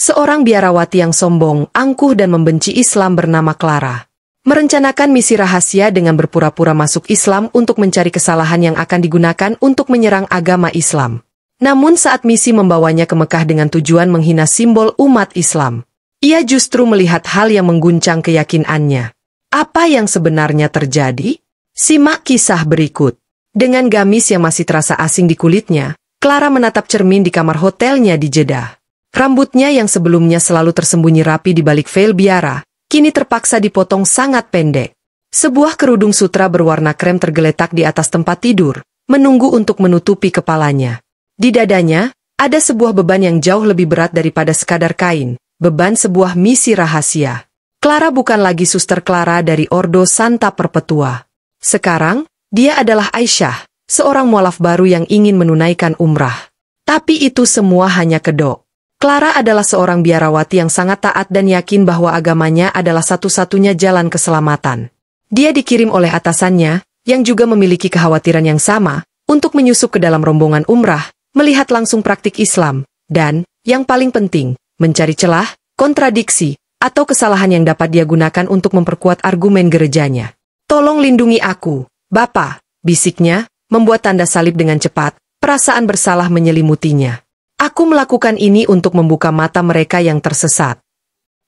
Seorang biarawati yang sombong, angkuh dan membenci Islam bernama Clara. Merencanakan misi rahasia dengan berpura-pura masuk Islam untuk mencari kesalahan yang akan digunakan untuk menyerang agama Islam. Namun saat misi membawanya ke Mekah dengan tujuan menghina simbol umat Islam, ia justru melihat hal yang mengguncang keyakinannya. Apa yang sebenarnya terjadi? Simak kisah berikut. Dengan gamis yang masih terasa asing di kulitnya, Clara menatap cermin di kamar hotelnya di Jeddah. Rambutnya yang sebelumnya selalu tersembunyi rapi di balik veil biara, kini terpaksa dipotong sangat pendek. Sebuah kerudung sutra berwarna krem tergeletak di atas tempat tidur, menunggu untuk menutupi kepalanya. Di dadanya, ada sebuah beban yang jauh lebih berat daripada sekadar kain, beban sebuah misi rahasia. Clara bukan lagi suster Clara dari Ordo Santa Perpetua. Sekarang, dia adalah Aisyah, seorang mualaf baru yang ingin menunaikan umrah. Tapi itu semua hanya kedok. Clara adalah seorang biarawati yang sangat taat dan yakin bahwa agamanya adalah satu-satunya jalan keselamatan. Dia dikirim oleh atasannya, yang juga memiliki kekhawatiran yang sama, untuk menyusup ke dalam rombongan umrah, melihat langsung praktik Islam, dan, yang paling penting, mencari celah, kontradiksi, atau kesalahan yang dapat dia gunakan untuk memperkuat argumen gerejanya. "Tolong lindungi aku, Bapak," bisiknya, membuat tanda salib dengan cepat, perasaan bersalah menyelimutinya. "Aku melakukan ini untuk membuka mata mereka yang tersesat."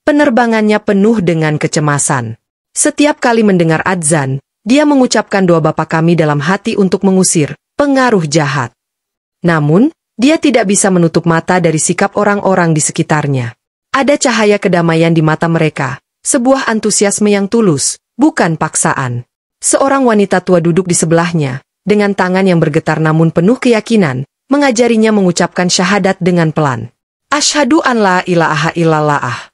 Penerbangannya penuh dengan kecemasan. Setiap kali mendengar adzan, dia mengucapkan doa Bapa Kami dalam hati untuk mengusir pengaruh jahat. Namun, dia tidak bisa menutup mata dari sikap orang-orang di sekitarnya. Ada cahaya kedamaian di mata mereka, sebuah antusiasme yang tulus, bukan paksaan. Seorang wanita tua duduk di sebelahnya, dengan tangan yang bergetar namun penuh keyakinan, mengajarinya mengucapkan syahadat dengan pelan. "Asyhadu an la ilaha illallah."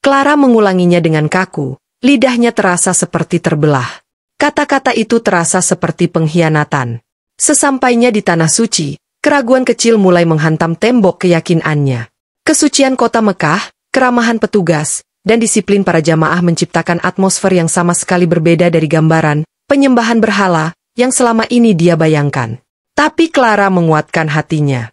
Clara mengulanginya dengan kaku, lidahnya terasa seperti terbelah. Kata-kata itu terasa seperti pengkhianatan. Sesampainya di tanah suci, keraguan kecil mulai menghantam tembok keyakinannya. Kesucian kota Mekah, keramahan petugas, dan disiplin para jamaah menciptakan atmosfer yang sama sekali berbeda dari gambaran penyembahan berhala yang selama ini dia bayangkan. Tapi Clara menguatkan hatinya.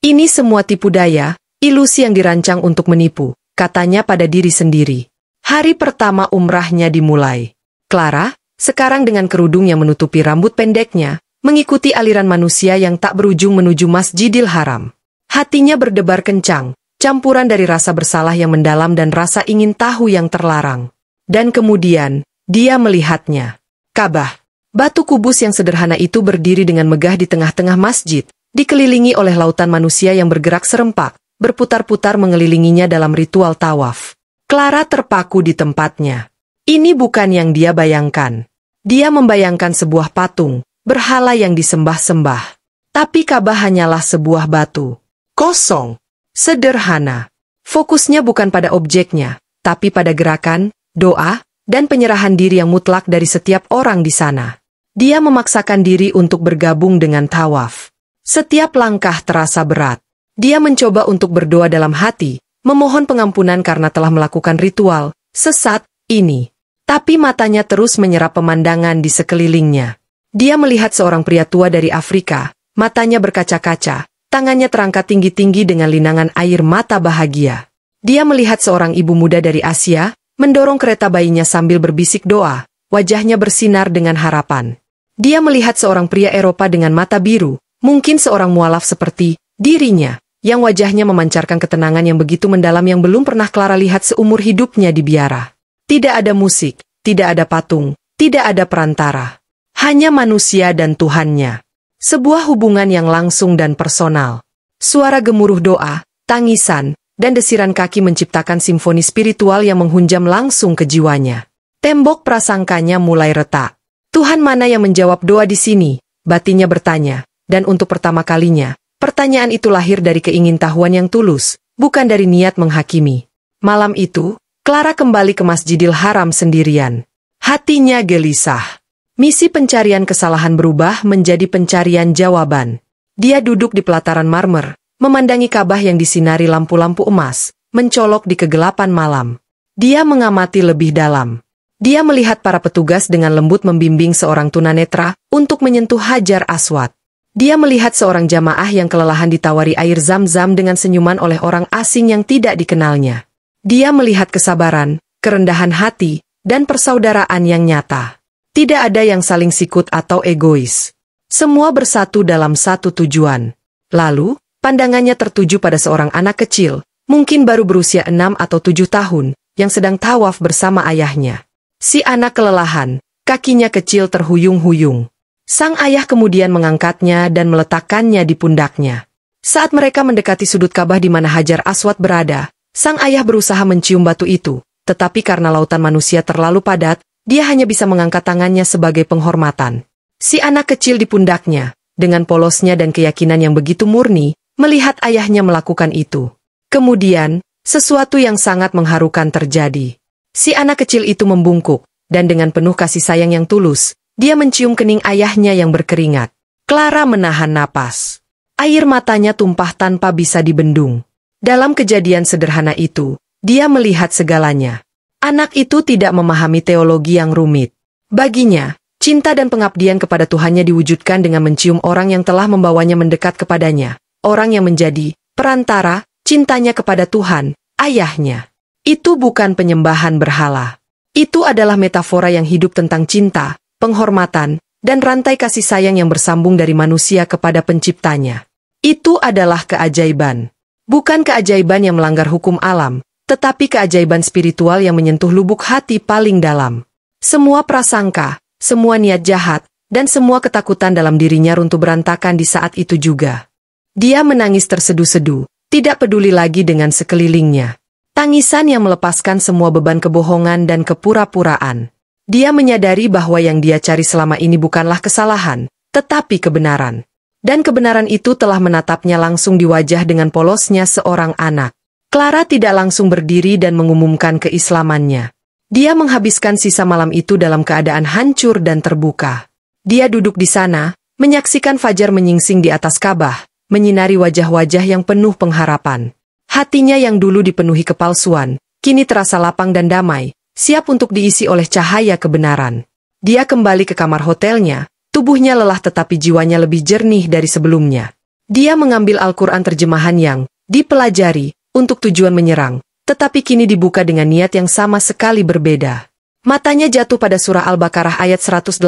Ini semua tipu daya, ilusi yang dirancang untuk menipu, katanya pada diri sendiri. Hari pertama umrahnya dimulai. Clara, sekarang dengan kerudung yang menutupi rambut pendeknya, mengikuti aliran manusia yang tak berujung menuju Masjidil Haram. Hatinya berdebar kencang, campuran dari rasa bersalah yang mendalam dan rasa ingin tahu yang terlarang. Dan kemudian, dia melihatnya. Ka'bah. Batu kubus yang sederhana itu berdiri dengan megah di tengah-tengah masjid, dikelilingi oleh lautan manusia yang bergerak serempak, berputar-putar mengelilinginya dalam ritual tawaf. Clara terpaku di tempatnya. Ini bukan yang dia bayangkan. Dia membayangkan sebuah patung, berhala yang disembah-sembah. Tapi Ka'bah hanyalah sebuah batu. Kosong. Sederhana. Fokusnya bukan pada objeknya, tapi pada gerakan, doa, dan penyerahan diri yang mutlak dari setiap orang di sana. Dia memaksakan diri untuk bergabung dengan tawaf. Setiap langkah terasa berat. Dia mencoba untuk berdoa dalam hati, memohon pengampunan karena telah melakukan ritual sesat ini. Tapi matanya terus menyerap pemandangan di sekelilingnya. Dia melihat seorang pria tua dari Afrika, matanya berkaca-kaca, tangannya terangkat tinggi-tinggi dengan linangan air mata bahagia. Dia melihat seorang ibu muda dari Asia, mendorong kereta bayinya sambil berbisik doa, wajahnya bersinar dengan harapan. Dia melihat seorang pria Eropa dengan mata biru, mungkin seorang mualaf seperti dirinya, yang wajahnya memancarkan ketenangan yang begitu mendalam yang belum pernah Clara lihat seumur hidupnya di biara. Tidak ada musik, tidak ada patung, tidak ada perantara. Hanya manusia dan Tuhannya. Sebuah hubungan yang langsung dan personal. Suara gemuruh doa, tangisan, dan desiran kaki menciptakan simfoni spiritual yang menghunjam langsung ke jiwanya. Tembok prasangkanya mulai retak. Tuhan mana yang menjawab doa di sini? Batinnya bertanya, dan untuk pertama kalinya, pertanyaan itu lahir dari keingintahuan yang tulus, bukan dari niat menghakimi. Malam itu, Clara kembali ke Masjidil Haram sendirian. Hatinya gelisah. Misi pencarian kesalahan berubah menjadi pencarian jawaban. Dia duduk di pelataran marmer, memandangi Ka'bah yang disinari lampu-lampu emas, mencolok di kegelapan malam. Dia mengamati lebih dalam. Dia melihat para petugas dengan lembut membimbing seorang tunanetra untuk menyentuh Hajar Aswad. Dia melihat seorang jamaah yang kelelahan ditawari air zam-zam dengan senyuman oleh orang asing yang tidak dikenalnya. Dia melihat kesabaran, kerendahan hati, dan persaudaraan yang nyata. Tidak ada yang saling sikut atau egois. Semua bersatu dalam satu tujuan. Lalu, pandangannya tertuju pada seorang anak kecil, mungkin baru berusia 6 atau 7 tahun, yang sedang tawaf bersama ayahnya. Si anak kelelahan, kakinya kecil terhuyung-huyung. Sang ayah kemudian mengangkatnya dan meletakkannya di pundaknya. Saat mereka mendekati sudut Ka'bah di mana Hajar Aswad berada, sang ayah berusaha mencium batu itu, tetapi karena lautan manusia terlalu padat, dia hanya bisa mengangkat tangannya sebagai penghormatan. Si anak kecil di pundaknya, dengan polosnya dan keyakinan yang begitu murni, melihat ayahnya melakukan itu. Kemudian, sesuatu yang sangat mengharukan terjadi. Si anak kecil itu membungkuk, dan dengan penuh kasih sayang yang tulus, dia mencium kening ayahnya yang berkeringat. Clara menahan napas. Air matanya tumpah tanpa bisa dibendung. Dalam kejadian sederhana itu, dia melihat segalanya. Anak itu tidak memahami teologi yang rumit. Baginya, cinta dan pengabdian kepada Tuhannya diwujudkan dengan mencium orang yang telah membawanya mendekat kepadanya. Orang yang menjadi perantara cintanya kepada Tuhan, ayahnya. Itu bukan penyembahan berhala. Itu adalah metafora yang hidup tentang cinta, penghormatan, dan rantai kasih sayang yang bersambung dari manusia kepada penciptanya. Itu adalah keajaiban. Bukan keajaiban yang melanggar hukum alam, tetapi keajaiban spiritual yang menyentuh lubuk hati paling dalam. Semua prasangka, semua niat jahat, dan semua ketakutan dalam dirinya runtuh berantakan di saat itu juga. Dia menangis terseduh-seduh, tidak peduli lagi dengan sekelilingnya. Tangisan yang melepaskan semua beban kebohongan dan kepura-puraan. Dia menyadari bahwa yang dia cari selama ini bukanlah kesalahan, tetapi kebenaran. Dan kebenaran itu telah menatapnya langsung di wajah dengan polosnya seorang anak. Clara tidak langsung berdiri dan mengumumkan keislamannya. Dia menghabiskan sisa malam itu dalam keadaan hancur dan terbuka. Dia duduk di sana, menyaksikan fajar menyingsing di atas Ka'bah, menyinari wajah-wajah yang penuh pengharapan. Hatinya yang dulu dipenuhi kepalsuan, kini terasa lapang dan damai, siap untuk diisi oleh cahaya kebenaran. Dia kembali ke kamar hotelnya, tubuhnya lelah tetapi jiwanya lebih jernih dari sebelumnya. Dia mengambil Al-Quran terjemahan yang dipelajari untuk tujuan menyerang, tetapi kini dibuka dengan niat yang sama sekali berbeda. Matanya jatuh pada surah Al-Baqarah ayat 186,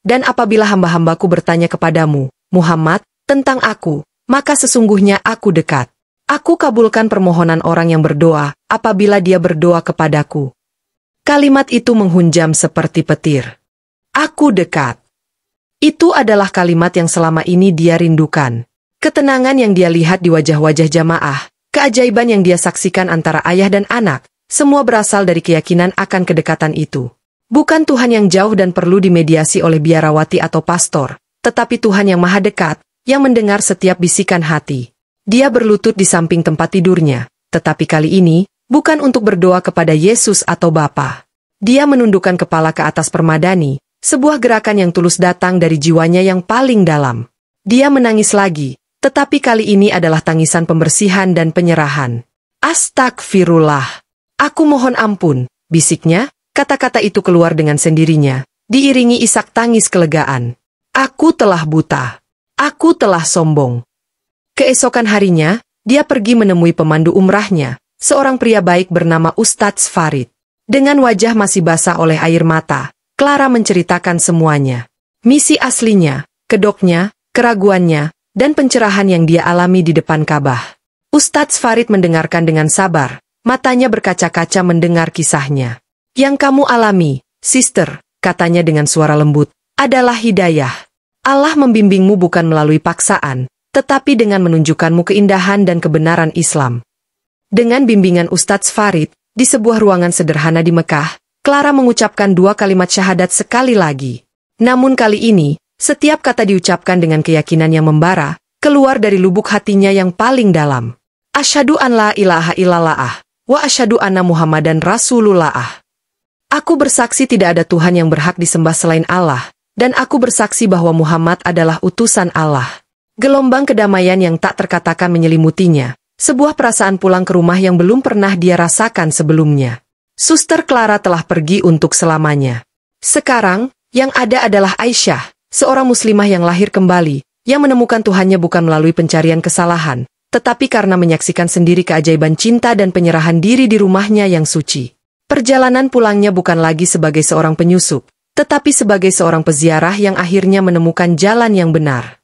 dan apabila hamba-hambaku bertanya kepadamu, Muhammad, tentang aku, maka sesungguhnya aku dekat. Aku kabulkan permohonan orang yang berdoa, apabila dia berdoa kepadaku. Kalimat itu menghunjam seperti petir. Aku dekat. Itu adalah kalimat yang selama ini dia rindukan. Ketenangan yang dia lihat di wajah-wajah jamaah, keajaiban yang dia saksikan antara ayah dan anak, semua berasal dari keyakinan akan kedekatan itu. Bukan Tuhan yang jauh dan perlu dimediasi oleh biarawati atau pastor, tetapi Tuhan yang maha dekat, yang mendengar setiap bisikan hati. Dia berlutut di samping tempat tidurnya, tetapi kali ini, bukan untuk berdoa kepada Yesus atau Bapa. Dia menundukkan kepala ke atas permadani, sebuah gerakan yang tulus datang dari jiwanya yang paling dalam. Dia menangis lagi, tetapi kali ini adalah tangisan pembersihan dan penyerahan. Astagfirullah. Aku mohon ampun, bisiknya, kata-kata itu keluar dengan sendirinya, diiringi isak tangis kelegaan. Aku telah buta. Aku telah sombong. Keesokan harinya, dia pergi menemui pemandu umrahnya, seorang pria baik bernama Ustadz Farid. Dengan wajah masih basah oleh air mata, Clara menceritakan semuanya. Misi aslinya, kedoknya, keraguannya, dan pencerahan yang dia alami di depan Ka'bah. Ustadz Farid mendengarkan dengan sabar, matanya berkaca-kaca mendengar kisahnya. Yang kamu alami, sister, katanya dengan suara lembut, adalah hidayah. Allah membimbingmu bukan melalui paksaan, tetapi dengan menunjukkanmu keindahan dan kebenaran Islam. Dengan bimbingan Ustadz Farid, di sebuah ruangan sederhana di Mekah, Clara mengucapkan 2 kalimat syahadat sekali lagi. Namun kali ini, setiap kata diucapkan dengan keyakinan yang membara, keluar dari lubuk hatinya yang paling dalam. Asyhadu an la ilaha illallah, wa asyhadu anna Muhammadan Rasulullah. Aku bersaksi tidak ada Tuhan yang berhak disembah selain Allah, dan aku bersaksi bahwa Muhammad adalah utusan Allah. Gelombang kedamaian yang tak terkatakan menyelimutinya, sebuah perasaan pulang ke rumah yang belum pernah dia rasakan sebelumnya. Suster Clara telah pergi untuk selamanya. Sekarang, yang ada adalah Aisyah, seorang muslimah yang lahir kembali, yang menemukan Tuhannya bukan melalui pencarian kesalahan, tetapi karena menyaksikan sendiri keajaiban cinta dan penyerahan diri di rumahnya yang suci. Perjalanan pulangnya bukan lagi sebagai seorang penyusup, tetapi sebagai seorang peziarah yang akhirnya menemukan jalan yang benar.